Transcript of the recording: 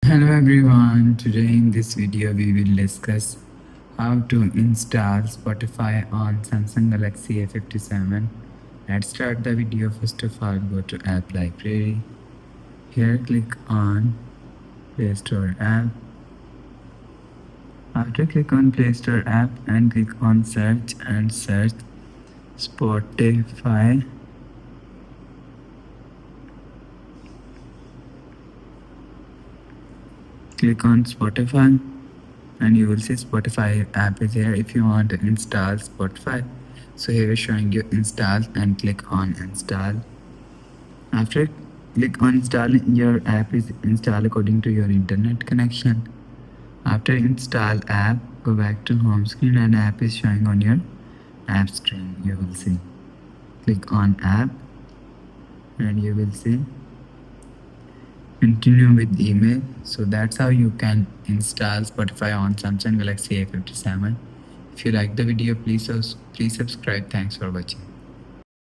Hello everyone, today in this video we will discuss how to install Spotify on Samsung Galaxy A57. Let's start the video. First of all, go to app library. Here click on Play Store app. After click on Play Store app and click on search and search Spotify. Click on Spotify and you will see Spotify app is here. If you want to install Spotify, so here is showing you install and click on install. After click on install, your app is installed according to your internet connection. After install app, go back to home screen and app is showing on your app screen. You will see, click on app and you will see continue with email. So that's how you can install Spotify on Samsung Galaxy A57. If you like the video, please subscribe. Thanks for watching.